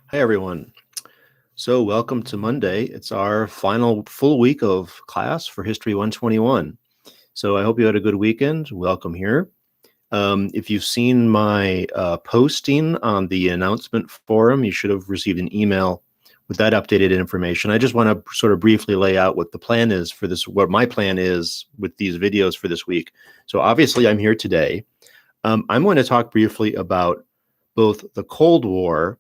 Hi, everyone. So, welcome to Monday. It's our final full week of class for History 121. So, I hope you had a good weekend. Welcome here. If you've seen my posting on the announcement forum, you should have received an email with that updated information. I just want to sort of briefly lay out what the plan is for this, what my plan is with these videos for this week. So, obviously, I'm here today. I'm going to talk briefly about both the Cold War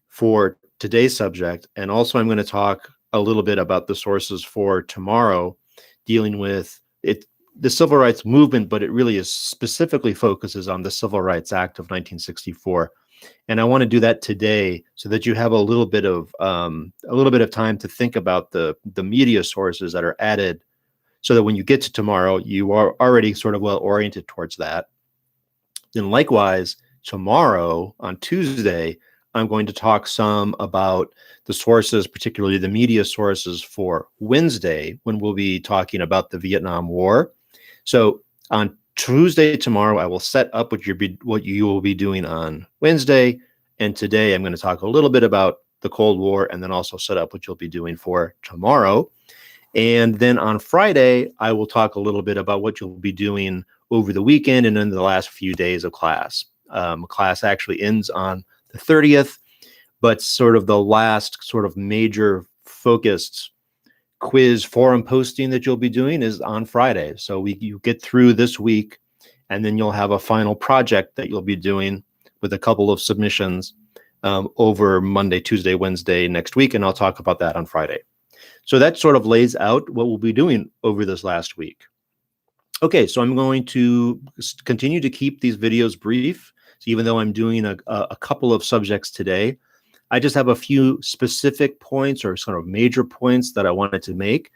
for today's subject. And also, I'm going to talk a little bit about the sources for tomorrow, dealing with it, the civil rights movement, but it really is specifically focuses on the Civil Rights Act of 1964. And I want to do that today so that you have a little bit of time to think about the media sources that are added, so that when you get to tomorrow, you are already sort of well oriented towards that. Then likewise, tomorrow on Tuesday, I'm going to talk some about the sources, particularly the media sources for Wednesday, when we'll be talking about the Vietnam War. So on Tuesday, tomorrow, I will set up what you will be doing on Wednesday. And today I'm going to talk a little bit about the Cold War and then also set up what you'll be doing for tomorrow. And then on Friday, I will talk a little bit about what you'll be doing over the weekend and in the last few days of class. Class actually ends on the 30th, but sort of the last sort of major focused quiz forum posting that you'll be doing is on Friday. So you get through this week, and then you'll have a final project that you'll be doing with a couple of submissions over Monday, Tuesday, Wednesday next week, and I'll talk about that on Friday. So that sort of lays out what we'll be doing over this last week. Okay, so I'm going to continue to keep these videos brief. So even though I'm doing a couple of subjects today, I just have a few specific points or sort of major points that I wanted to make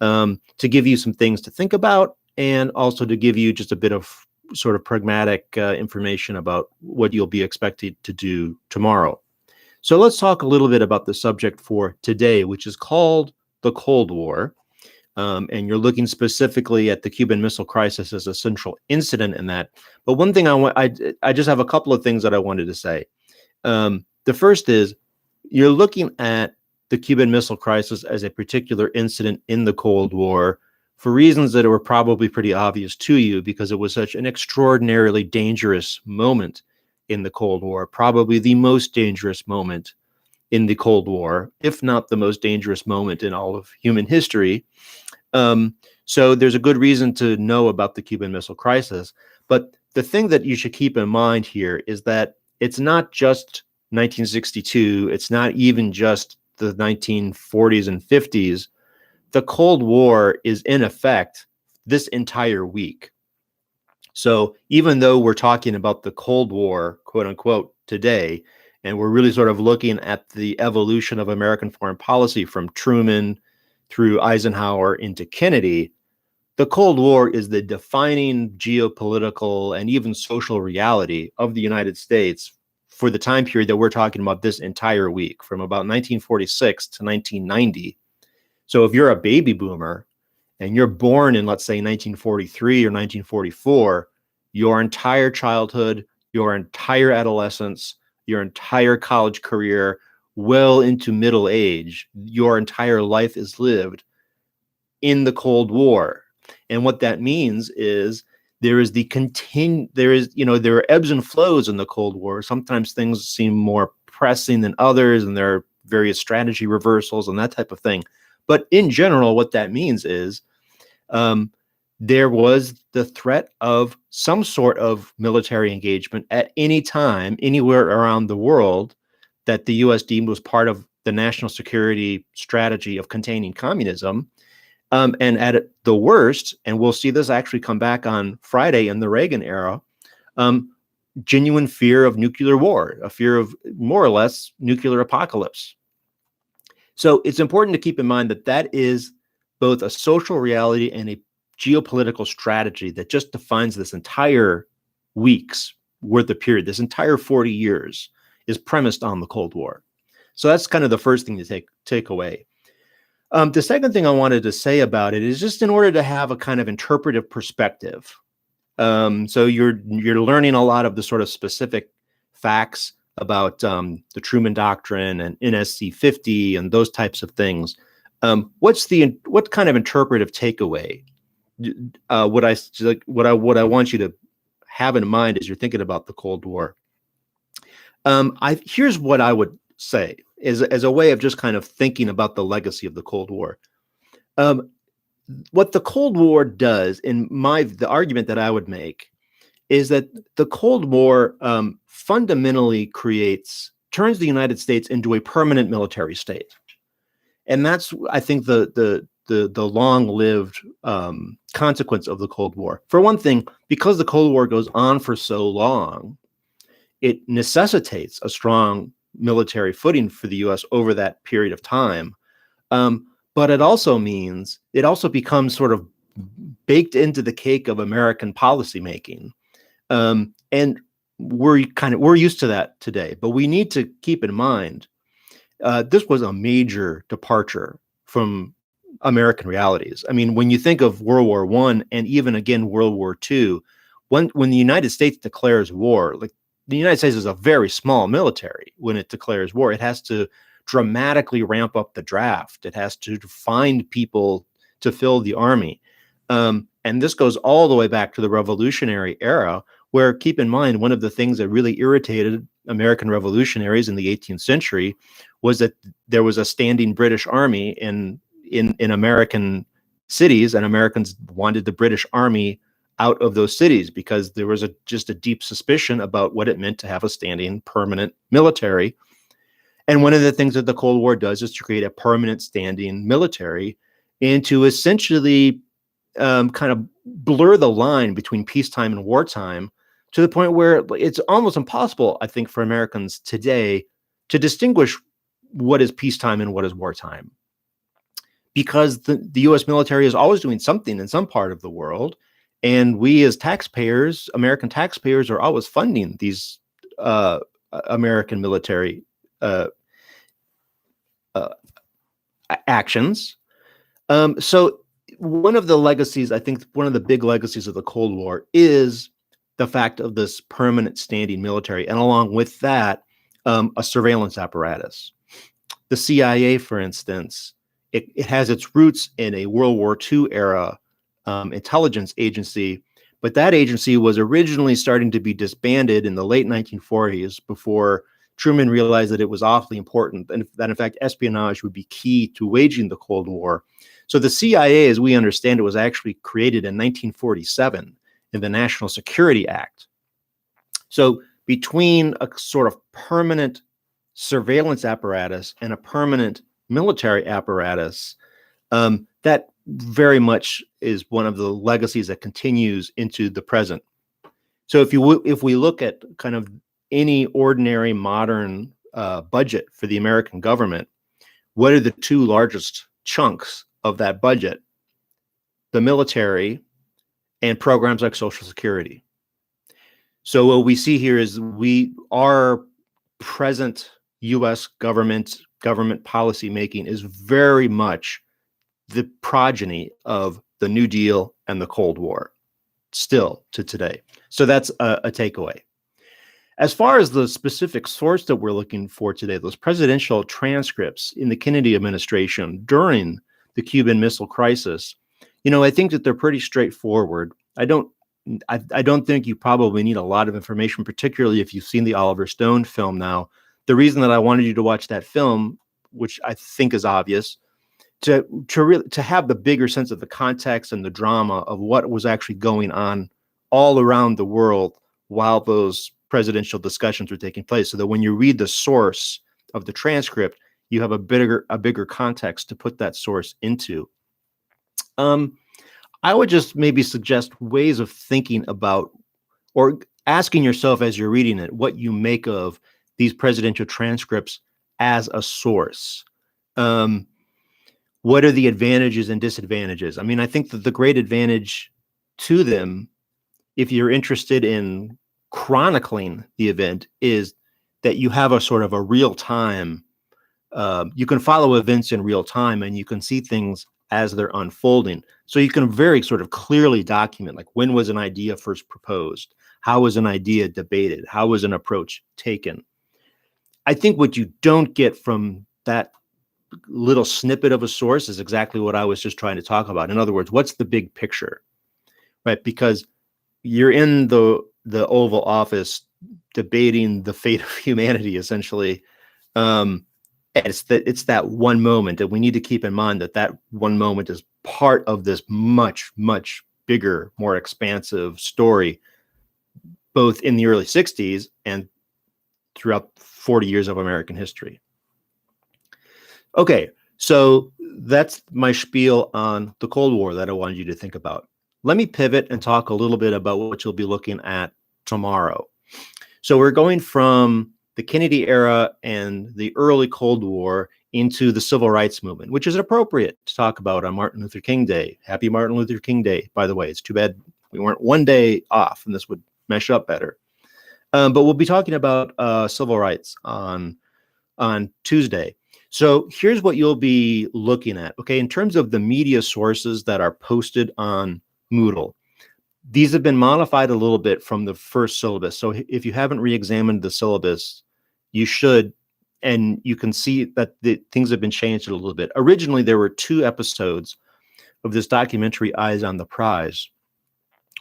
to give you some things to think about, and also to give you just a bit of sort of pragmatic information about what you'll be expected to do tomorrow. So let's talk a little bit about the subject for today, which is called the Cold War. And you're looking specifically at the Cuban Missile Crisis as a central incident in that. But one thing I just have a couple of things that I wanted to say. The first is, you're looking at the Cuban Missile Crisis as a particular incident in the Cold War for reasons that were probably pretty obvious to you, because it was such an extraordinarily dangerous moment in the Cold War, probably the most dangerous moment in the Cold War, if not the most dangerous moment in all of human history. So there's a good reason to know about the Cuban Missile Crisis. But the thing that you should keep in mind here is that it's not just 1962. It's not even just the 1940s and 50s. The Cold War is in effect this entire week. So even though we're talking about the Cold War, quote unquote, today, and we're really sort of looking at the evolution of American foreign policy from Truman through Eisenhower into Kennedy, the Cold War is the defining geopolitical and even social reality of the United States for the time period that we're talking about this entire week, from about 1946 to 1990. So if you're a baby boomer and you're born in, let's say, 1943 or 1944, your entire childhood, your entire adolescence, your entire college career, well into middle age, your entire life is lived in the Cold War. And what that means is there are ebbs and flows in the Cold War. Sometimes things seem more pressing than others, and there are various strategy reversals and that type of thing. But in general, what that means is there was the threat of some sort of military engagement at any time, anywhere around the world, that the U.S. deemed was part of the national security strategy of containing communism. And at the worst, and we'll see this actually come back on Friday in the Reagan era, genuine fear of nuclear war, a fear of more or less nuclear apocalypse. So it's important to keep in mind that that is both a social reality and a geopolitical strategy that just defines this entire week's worth of period. This entire 40 years is premised on the Cold War. So that's kind of the first thing to take away. The second thing I wanted to say about it is just in order to have a kind of interpretive perspective. So you're learning a lot of the sort of specific facts about the Truman Doctrine and NSC 50 and those types of things. What kind of interpretive takeaway? What I want you to have in mind as you're thinking about the Cold War. Here's what I would say as a way of just kind of thinking about the legacy of the Cold War. What the Cold War does, the argument that I would make, is that the Cold War fundamentally turns the United States into a permanent military state, and that's, I think, the long-lived consequence of the Cold War. For one thing, because the Cold War goes on for so long, it necessitates a strong military footing for the U.S. over that period of time. But it also becomes sort of baked into the cake of American policymaking. And we're used to that today, but we need to keep in mind, this was a major departure from American realities. I mean, when you think of World War I and even again World War II, when the United States declares war, like the United States is a very small military. When it declares war, it has to dramatically ramp up the draft. It has to find people to fill the army. And this goes all the way back to the Revolutionary era, where, keep in mind, one of the things that really irritated American revolutionaries in the 18th century was that there was a standing British army in American cities, and Americans wanted the British army out of those cities because there was just a deep suspicion about what it meant to have a standing permanent military. And one of the things that the Cold War does is to create a permanent standing military and to essentially kind of blur the line between peacetime and wartime, to the point where it's almost impossible, I think, for Americans today to distinguish what is peacetime and what is wartime. Because the U.S. military is always doing something in some part of the world, and we as taxpayers, American taxpayers, are always funding these American military actions. So one of the legacies, I think one of the big legacies of the Cold War is the fact of this permanent standing military, and along with that, a surveillance apparatus. The CIA, for instance, it has its roots in a World War II era intelligence agency, but that agency was originally starting to be disbanded in the late 1940s, before Truman realized that it was awfully important and that, in fact, espionage would be key to waging the Cold War. So the CIA, as we understand it, was actually created in 1947 in the National Security Act. So between a sort of permanent surveillance apparatus and a permanent military apparatus, that very much is one of the legacies that continues into the present. So if we look at kind of any ordinary modern budget for the American government, what are the two largest chunks of that budget? The military and programs like Social Security. So what we see here is our present U.S. government policy making is very much the progeny of the New Deal and the Cold War, still to today. So that's a takeaway. As far as the specific source that we're looking for today, those presidential transcripts in the Kennedy administration during the Cuban Missile Crisis, I think that they're pretty straightforward. I don't think you probably need a lot of information, particularly if you've seen the Oliver Stone film now. The reason that I wanted you to watch that film, which I think is obvious, to have the bigger sense of the context and the drama of what was actually going on all around the world while those presidential discussions were taking place, so that when you read the source of the transcript, you have a bigger context to put that source into. I would just maybe suggest ways of thinking about, or asking yourself as you're reading it, what you make of these presidential transcripts as a source. What are the advantages and disadvantages? I mean, I think that the great advantage to them, if you're interested in chronicling the event, is that you have a sort of a real time, you can follow events in real time, and you can see things as they're unfolding. So you can very sort of clearly document, like, when was an idea first proposed? How was an idea debated? How was an approach taken? I think what you don't get from that little snippet of a source is exactly what I was just trying to talk about. In other words, what's the big picture, right? Because you're in the Oval Office debating the fate of humanity, essentially. And it's that one moment, and we need to keep in mind that that one moment is part of this much, much bigger, more expansive story, both in the early 60s and throughout 40 years of American history. Okay, so that's my spiel on the Cold War that I wanted you to think about. Let me pivot and talk a little bit about what you'll be looking at tomorrow. So we're going from the Kennedy era and the early Cold War into the Civil Rights Movement, which is appropriate to talk about on Martin Luther King Day. Happy Martin Luther King Day, by the way. It's too bad we weren't one day off, and this would mesh up better. But we'll be talking about civil rights on Tuesday. So here's what you'll be looking at. Okay, in terms of the media sources that are posted on Moodle, these have been modified a little bit from the first syllabus. So if you haven't re-examined the syllabus, you should, and you can see that the things have been changed a little bit. Originally, there were 2 episodes of this documentary, Eyes on the Prize,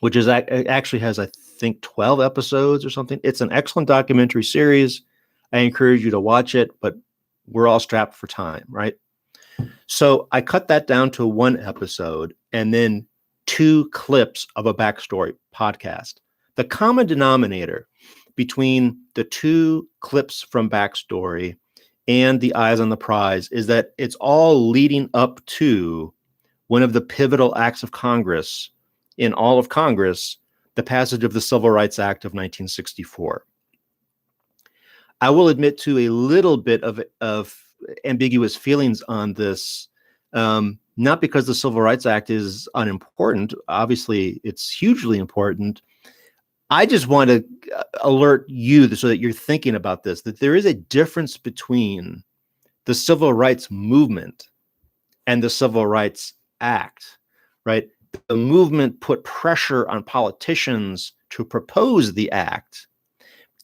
which is actually has, I think, 12 episodes or something. It's an excellent documentary series. I encourage you to watch it, but we're all strapped for time, right? So I cut that down to 1 episode and then 2 clips of a backstory podcast. The common denominator between the 2 clips from backstory and the Eyes on the Prize is that it's all leading up to one of the pivotal acts of Congress in all of Congress, the passage of the Civil Rights Act of 1964. I will admit to a little bit of ambiguous feelings on this, not because the Civil Rights Act is unimportant. Obviously, it's hugely important. I just want to alert you so that you're thinking about this, that there is a difference between the Civil Rights Movement and the Civil Rights Act, right? The movement put pressure on politicians to propose the act.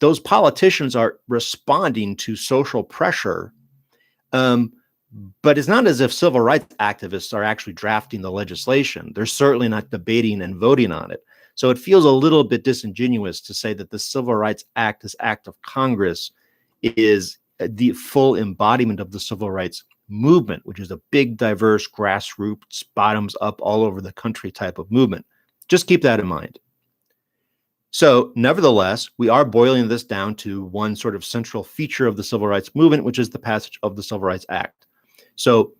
Those politicians are responding to social pressure, but it's not as if civil rights activists are actually drafting the legislation. They're certainly not debating and voting on it. So it feels a little bit disingenuous to say that the Civil Rights Act, this act of Congress, is the full embodiment of the civil rights movement, which is a big, diverse, grassroots, bottoms up, all over the country type of movement. Just keep that in mind. So nevertheless, we are boiling this down to one sort of central feature of the civil rights movement, which is the passage of the Civil Rights Act. So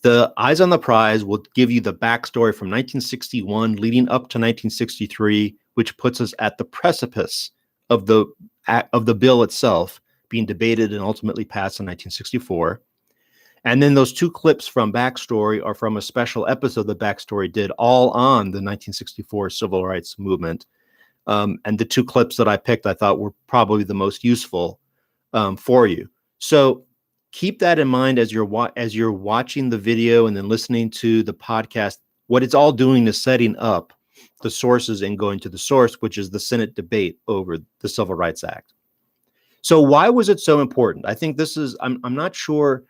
the Eyes on the Prize will give you the backstory from 1961 leading up to 1963, which puts us at the precipice of the bill itself being debated and ultimately passed in 1964. And then those 2 clips from Backstory are from a special episode that Backstory did all on the 1964 civil rights movement. And the 2 clips that I picked, I thought were probably the most useful for you. So keep that in mind as you're watching the video and then listening to the podcast. What it's all doing is setting up the sources and going to the source, which is the Senate debate over the Civil Rights Act. So why was it so important? I think this is, I'm not sure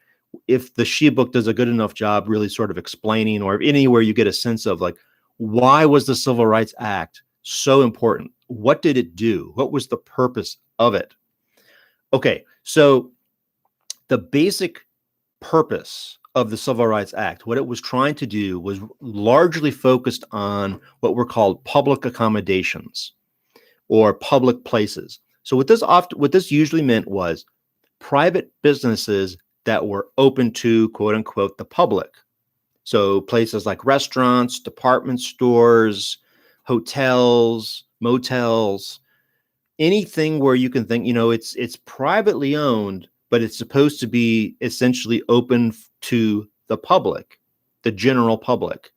if the She book does a good enough job really sort of explaining, or if anywhere you get a sense of like, why was the Civil Rights Act so important? What did it do? What was the purpose of it? Okay, so the basic purpose of the Civil Rights Act, what it was trying to do, was largely focused on what were called public accommodations or public places. So what this usually meant was private businesses that were open to, quote unquote, the public. So places like restaurants, department stores, hotels, motels, anything where you can think, it's privately owned, but it's supposed to be essentially open to the public, the general public.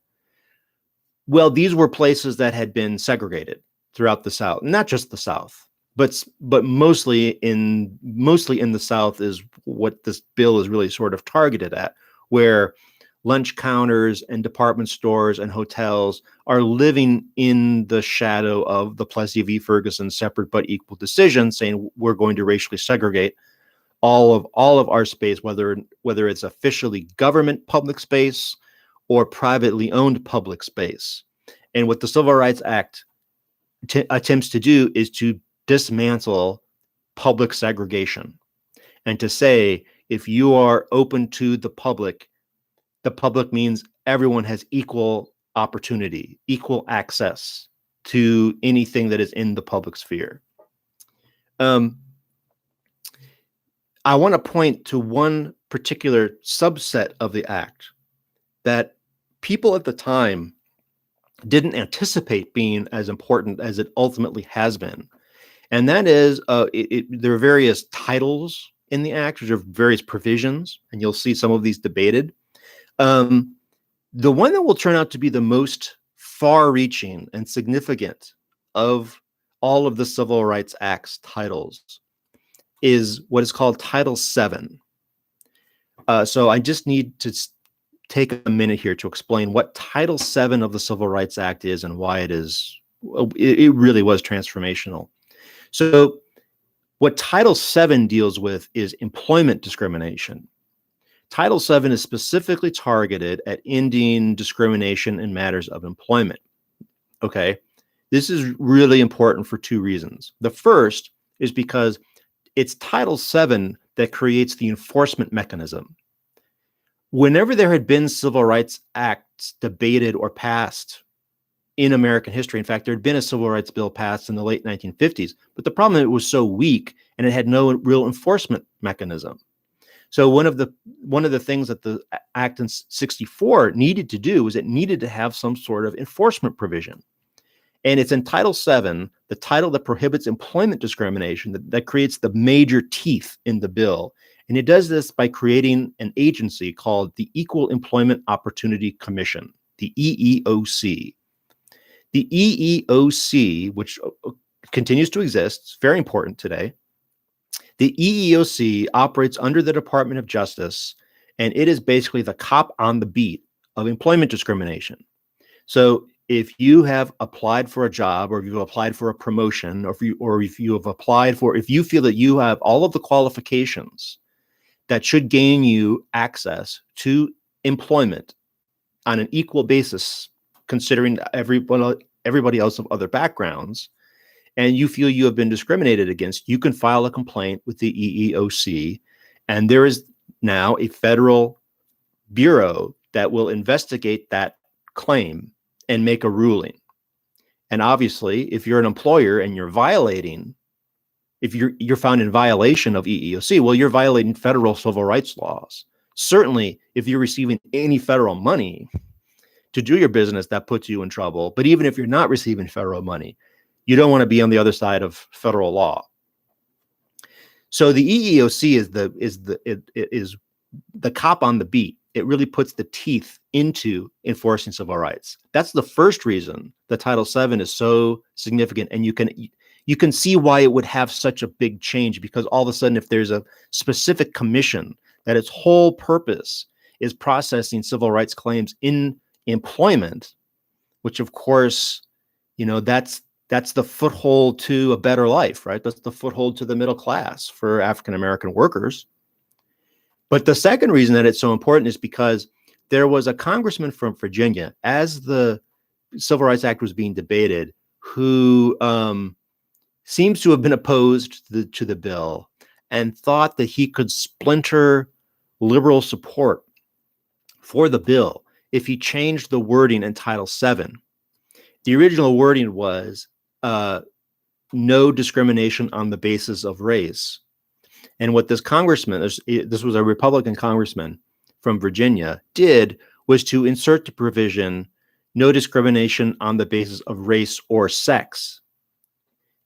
Well, these were places that had been segregated throughout the South, not just the South, but mostly in the South is what this bill is really sort of targeted at, where lunch counters and department stores and hotels are living in the shadow of the Plessy v. Ferguson separate but equal decision, saying we're going to racially segregate all of our space, whether it's officially government public space or privately owned public space. And what the Civil Rights Act attempts to do is to dismantle public segregation and to say, if you are open to the public means everyone has equal opportunity, equal access to anything that is in the public sphere. I want to point to one particular subset of the act that people at the time didn't anticipate being as important as it ultimately has been. And that is, there are various titles in the act, which are various provisions, and you'll see some of these debated. The one that will turn out to be the most far-reaching and significant of all of the Civil Rights Act's titles is what is called Title VII. So I just need to take a minute here to explain what Title VII of the Civil Rights Act is and why it really was transformational. So what Title VII deals with is employment discrimination. Title VII is specifically targeted at ending discrimination in matters of employment. Okay, this is really important for two reasons. The first is because it's Title VII that creates the enforcement mechanism. Whenever there had been Civil Rights Acts debated or passed in American history, in fact, there had been a civil rights bill passed in the late 1950s, but the problem is it was so weak and it had no real enforcement mechanism. So one of the things that the Act in '64 needed to do was it needed to have some sort of enforcement provision. And it's in Title VII, the title that prohibits employment discrimination, that creates the major teeth in the bill. And it does this by creating an agency called the Equal Employment Opportunity Commission, the EEOC. The EEOC, which continues to exist, it's very important today. The EEOC operates under the Department of Justice, and it is basically the cop on the beat of employment discrimination. So if you have applied for a job, or if you've applied for a promotion, if you feel that you have all of the qualifications that should gain you access to employment on an equal basis, considering everybody else of other backgrounds, and you feel you have been discriminated against, you can file a complaint with the EEOC, and there is now a federal bureau that will investigate that claim and make a ruling. And obviously, if you're an employer and you're violating, if you're found in violation of EEOC, well, you're violating federal civil rights laws. Certainly, if you're receiving any federal money to do your business, that puts you in trouble. But even if you're not receiving federal money, you don't want to be on the other side of federal law. So the EEOC is the cop on the beat. It really puts the teeth into enforcing civil rights. That's the first reason that Title VII is so significant, and you can see why it would have such a big change, because all of a sudden, if there's a specific commission that its whole purpose is processing civil rights claims in employment, which of course, that's the foothold to a better life, right? That's the foothold to the middle class for African-American workers. But the second reason that it's so important is because there was a congressman from Virginia, as the Civil Rights Act was being debated, who seems to have been opposed to the bill and thought that he could splinter liberal support for the bill if he changed the wording in Title VII. The original wording was no discrimination on the basis of race. And what this congressman, this was a Republican congressman from Virginia, did was to insert the provision, no discrimination on the basis of race or sex,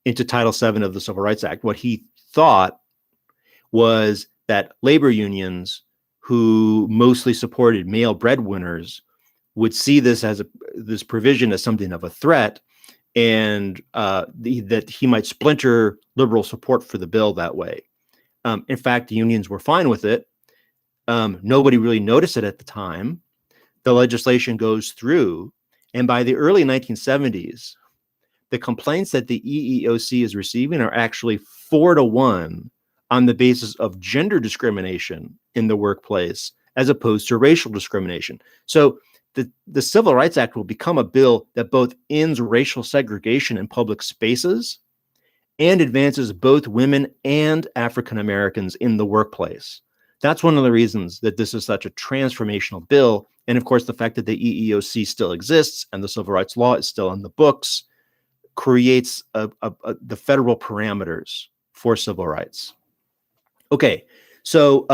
into Title VII of the Civil Rights Act. What he thought was that labor unions who mostly supported male breadwinners would see this as this provision as something of a threat, and that he might splinter liberal support for the bill that way. In fact, the unions were fine with it. Nobody really noticed it at the time. The legislation goes through, and by the early 1970s, the complaints that the EEOC is receiving are actually 4-to-1 on the basis of gender discrimination in the workplace as opposed to racial discrimination. So the Civil Rights Act will become a bill that both ends racial segregation in public spaces and advances both women and African Americans in the workplace. That's one of the reasons that this is such a transformational bill. And of course, the fact that the EEOC still exists and the civil rights law is still on the books creates the federal parameters for civil rights. Okay, so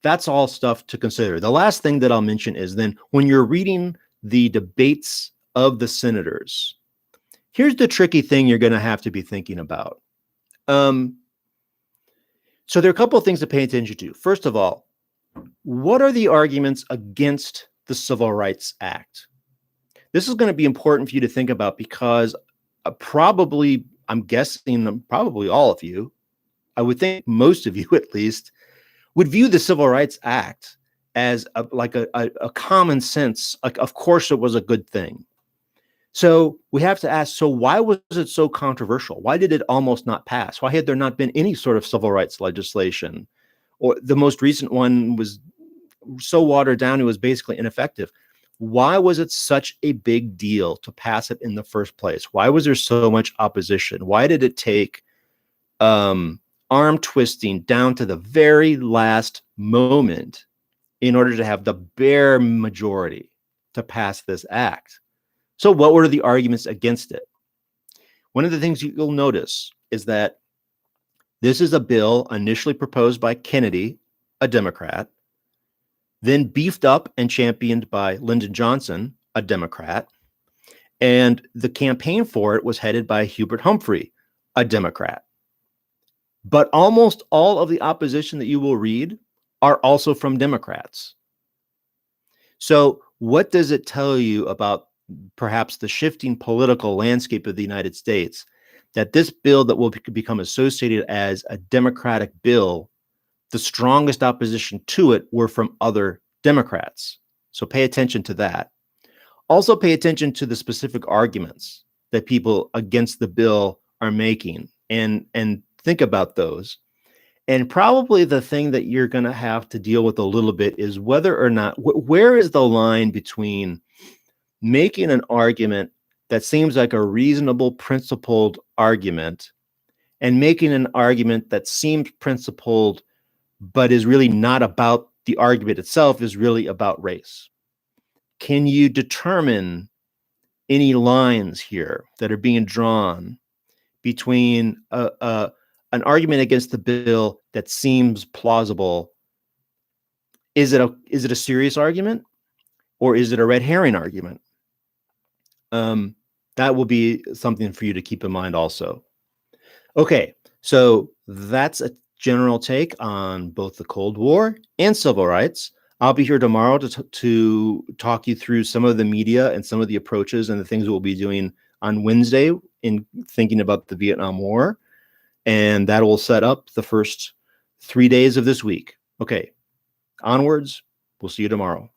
that's all stuff to consider. The last thing that I'll mention is then when you're reading the debates of the senators, here's the tricky thing you're going to have to be thinking about. So there are a couple of things to pay attention to. First of all, what are the arguments against the Civil Rights Act? This is going to be important for you to think about because I'm guessing probably all of you, I would think most of you at least, would view the Civil Rights Act as a common sense, like of course it was a good thing. So we have to ask, so why was it so controversial? Why did it almost not pass? Why had there not been any sort of civil rights legislation? Or the most recent one was so watered down, it was basically ineffective. Why was it such a big deal to pass it in the first place? Why was there so much opposition? Why did it take arm twisting down to the very last moment in order to have the bare majority to pass this act? So what were the arguments against it? One of the things you'll notice is that this is a bill initially proposed by Kennedy, a Democrat, then beefed up and championed by Lyndon Johnson, a Democrat, and the campaign for it was headed by Hubert Humphrey, a Democrat. But almost all of the opposition that you will read are also from Democrats. So what does it tell you about perhaps the shifting political landscape of the United States, that this bill that will become associated as a Democratic bill, the strongest opposition to it were from other Democrats? So pay attention to that. Also pay attention to the specific arguments that people against the bill are making and think about those. And probably the thing that you're going to have to deal with a little bit is whether or not, where is the line between making an argument that seems like a reasonable, principled argument and making an argument that seems principled, but is really not about the argument itself, is really about race? Can you determine any lines here that are being drawn between an argument against the bill that seems plausible? Is it a serious argument, or is it a red herring argument? That will be something for you to keep in mind also. Okay, so that's a general take on both the Cold War and civil rights. I'll be here tomorrow to talk you through some of the media and some of the approaches and the things we'll be doing on Wednesday in thinking about the Vietnam War. And that will set up the first 3 days of this week. Okay, onwards. We'll see you tomorrow.